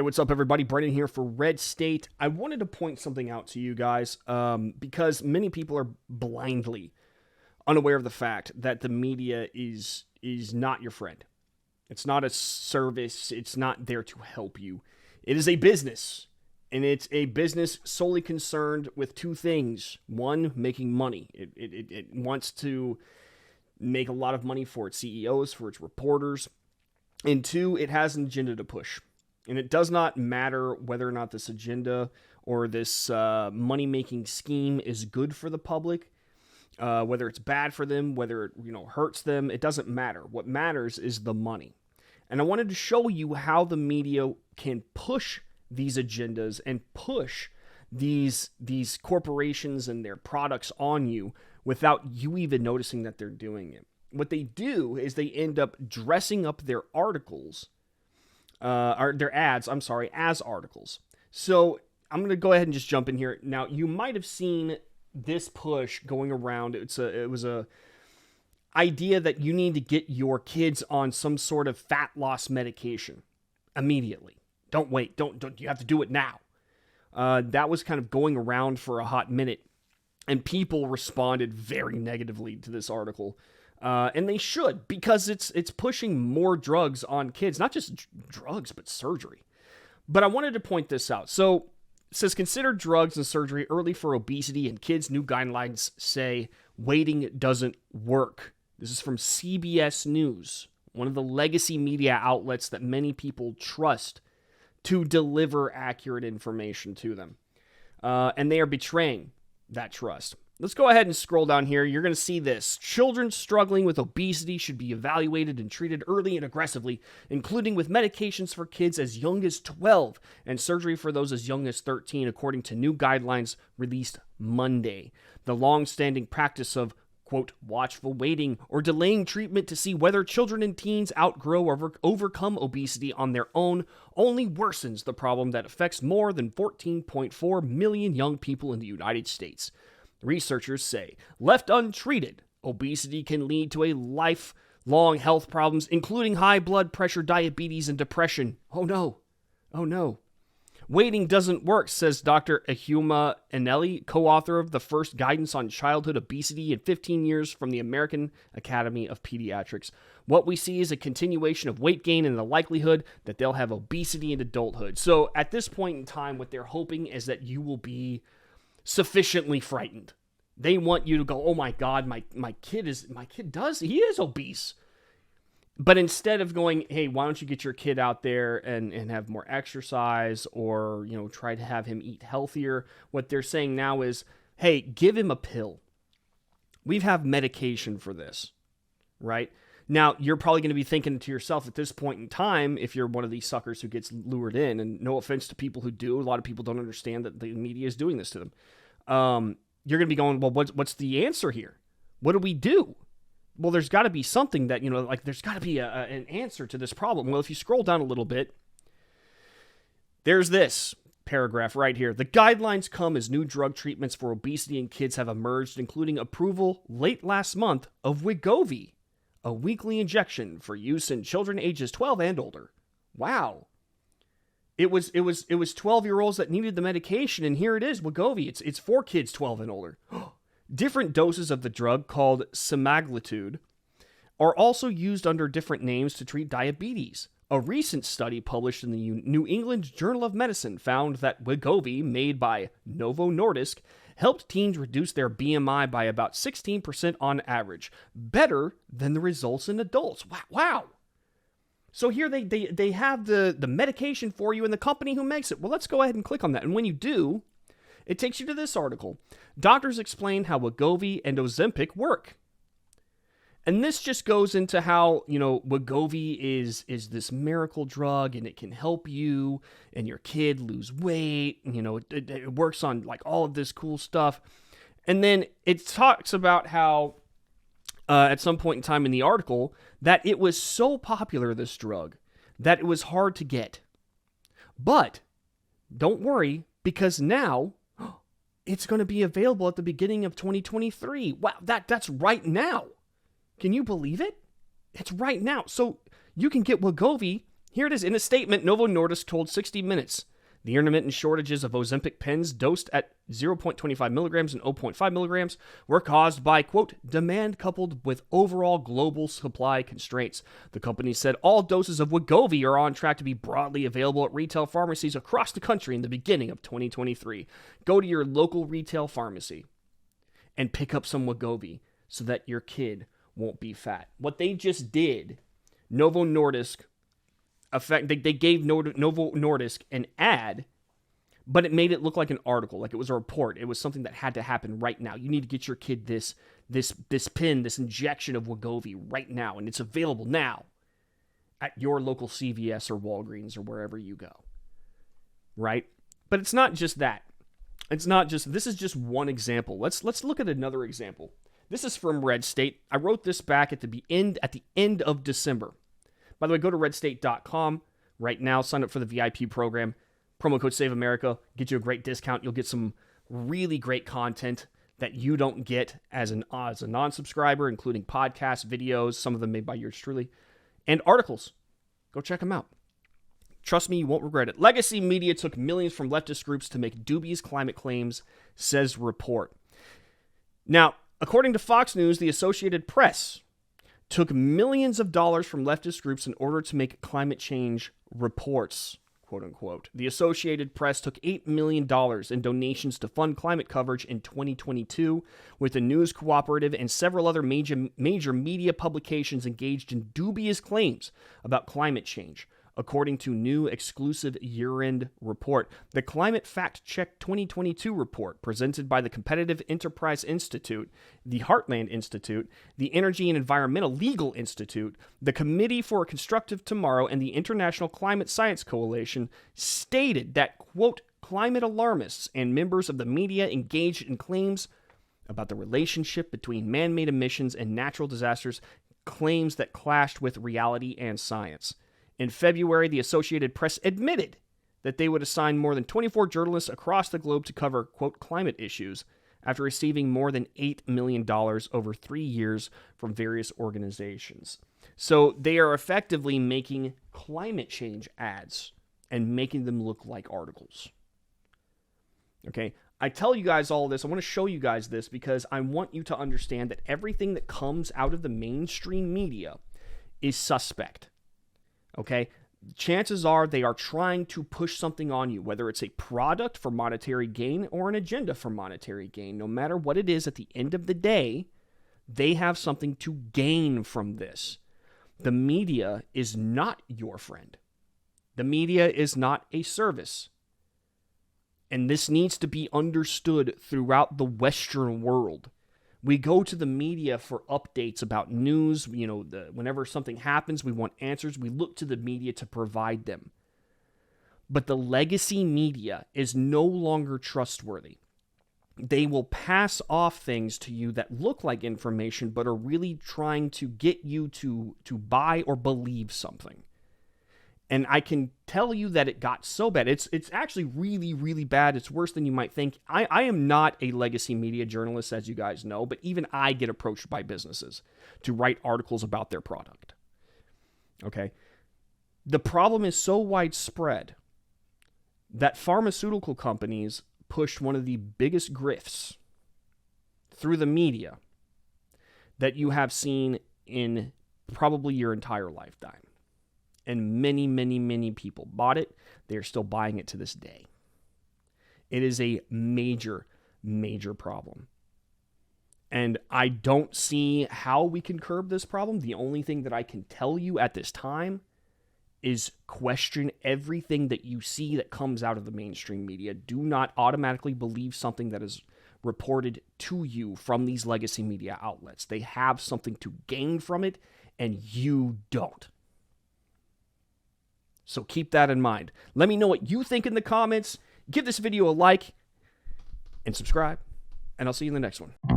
Hey, what's up, everybody? Brendan here for Red State. I wanted to point something out to you guys because many people are blindly unaware of the fact that the media is not your friend. It's not a service. It's not there to help you. It is a business, and it's a business solely concerned with two things. One, making money. It wants to make a lot of money for its CEOs, for its reporters. And two, it has an agenda to push. And it does not matter whether or not this agenda or this money-making scheme is good for the public, whether it's bad for them, whether it hurts them. It doesn't matter. What matters is the money. And I wanted to show you how the media can push these agendas and push these corporations and their products on you without you even noticing that they're doing it. What they do is they end up dressing up their articles or their ads, as articles. So I'm going to go ahead and just jump in here. Now, you might have seen this push going around. It was a idea that you need to get your kids on some sort of fat loss medication immediately. Don't wait. Don't. You have to do it now. That was kind of going around for a hot minute, and people responded very negatively to this article. And they should, because it's pushing more drugs on kids, not just drugs, but surgery. But I wanted to point this out. So it says, consider drugs and surgery early for obesity in kids. New guidelines say waiting doesn't work. This is from CBS News, one of the legacy media outlets that many people trust to deliver accurate information to them. And they are betraying that trust. Let's go ahead and scroll down here. You're going to see this. Children struggling with obesity should be evaluated and treated early and aggressively, including with medications for kids as young as 12 and surgery for those as young as 13, according to new guidelines released Monday. The long-standing practice of, quote, watchful waiting or delaying treatment to see whether children and teens outgrow or overcome obesity on their own only worsens the problem that affects more than 14.4 million young people in the United States. Researchers say, left untreated, obesity can lead to a lifelong health problems, including high blood pressure, diabetes, and depression. Oh no. Oh no. Waiting doesn't work, says Dr. Ahuma Eneli, co-author of the first guidance on childhood obesity in 15 years from the American Academy of Pediatrics. What we see is a continuation of weight gain and the likelihood that they'll have obesity in adulthood. So at this point in time, what they're hoping is that you will be sufficiently frightened. They want you to go, oh my God, he is obese. But instead of going, hey, why don't you get your kid out there and have more exercise or, try to have him eat healthier, what they're saying now is, hey, give him a pill. We have medication for this, right? Now, you're probably going to be thinking to yourself at this point in time, if you're one of these suckers who gets lured in, and no offense to people who do, a lot of people don't understand that the media is doing this to them. You're going to be going, well, what's the answer here? What do we do? Well, there's got to be something that, there's got to be an answer to this problem. Well, if you scroll down a little bit, there's this paragraph right here. The guidelines come as new drug treatments for obesity in kids have emerged, including approval late last month of Wegovy, a weekly injection for use in children ages 12 and older. Wow. It was 12-year-olds that needed the medication, and here it is, Wegovy. It's for kids 12 and older. Different doses of the drug, called semaglutide, are also used under different names to treat diabetes. A recent study published in the New England Journal of Medicine found that Wegovy, made by Novo Nordisk, helped teens reduce their BMI by about 16% on average, better than the results in adults. Wow. So here they have the medication for you and the company who makes it. Well, let's go ahead and click on that. And when you do, it takes you to this article. Doctors explain how Wegovy and Ozempic work. And this just goes into how, Wegovy is this miracle drug and it can help you and your kid lose weight. It works on like all of this cool stuff. And then it talks about how at some point in time in the article that it was so popular, this drug, that it was hard to get. But don't worry, because now it's going to be available at the beginning of 2023. Wow, that's right now. Can you believe it? It's right now. So you can get Wegovy Here it is. In a statement, Novo Nordisk told 60 Minutes the intermittent shortages of Ozempic pens dosed at 0.25 milligrams and 0.5 milligrams were caused by, quote, demand coupled with overall global supply constraints. The company said all doses of Wegovy are on track to be broadly available at retail pharmacies across the country in the beginning of 2023. Go to your local retail pharmacy and pick up some Wegovy so that your kid won't be fat. What they just did, Novo Nordisk, they gave Novo Nordisk an ad, but it made it look like an article, like it was a report. It was something that had to happen right now. You need to get your kid this pin, this injection of Wegovy right now, and it's available now at your local CVS or Walgreens or wherever you go, right? But it's not just that. This is just one example. Let's look at another example. This is from Red State. I wrote this back at the end of December. By the way, go to redstate.com right now. Sign up for the VIP program. Promo code SAVEAmerica. Get you a great discount. You'll get some really great content that you don't get as a non-subscriber, including podcasts, videos, some of them made by yours truly, and articles. Go check them out. Trust me, you won't regret it. Legacy media took millions from leftist groups to make dubious climate claims, says report. Now, according to Fox News, the Associated Press took millions of dollars from leftist groups in order to make climate change reports, quote unquote. The Associated Press took $8 million in donations to fund climate coverage in 2022, with the News Cooperative and several other major media publications engaged in dubious claims about climate change. According to new exclusive year-end report, the Climate Fact Check 2022 report presented by the Competitive Enterprise Institute, the Heartland Institute, the Energy and Environmental Legal Institute, the Committee for a Constructive Tomorrow, and the International Climate Science Coalition stated that, quote, climate alarmists and members of the media engaged in claims about the relationship between man-made emissions and natural disasters, claims that clashed with reality and science. In February, the Associated Press admitted that they would assign more than 24 journalists across the globe to cover, quote, climate issues after receiving more than $8 million over 3 years from various organizations. So they are effectively making climate change ads and making them look like articles. Okay, I tell you guys all this. I want to show you guys this because I want you to understand that everything that comes out of the mainstream media is suspect. Okay, chances are they are trying to push something on you, whether it's a product for monetary gain or an agenda for monetary gain. No matter what it is, at the end of the day, they have something to gain from this. The media is not your friend. The media is not a service. And this needs to be understood throughout the Western world. We go to the media for updates about news. Whenever something happens, we want answers. We look to the media to provide them. But the legacy media is no longer trustworthy. They will pass off things to you that look like information, but are really trying to get you to buy or believe something. And I can tell you that it got so bad. It's actually really, really bad. It's worse than you might think. I am not a legacy media journalist, as you guys know, but even I get approached by businesses to write articles about their product. Okay? The problem is so widespread that pharmaceutical companies pushed one of the biggest grifts through the media that you have seen in probably your entire lifetime. And many, many, many people bought it. They are still buying it to this day. It is a major, major problem. And I don't see how we can curb this problem. The only thing that I can tell you at this time is question everything that you see that comes out of the mainstream media. Do not automatically believe something that is reported to you from these legacy media outlets. They have something to gain from it, and you don't. So keep that in mind. Let me know what you think in the comments. Give this video a like and subscribe, and I'll see you in the next one.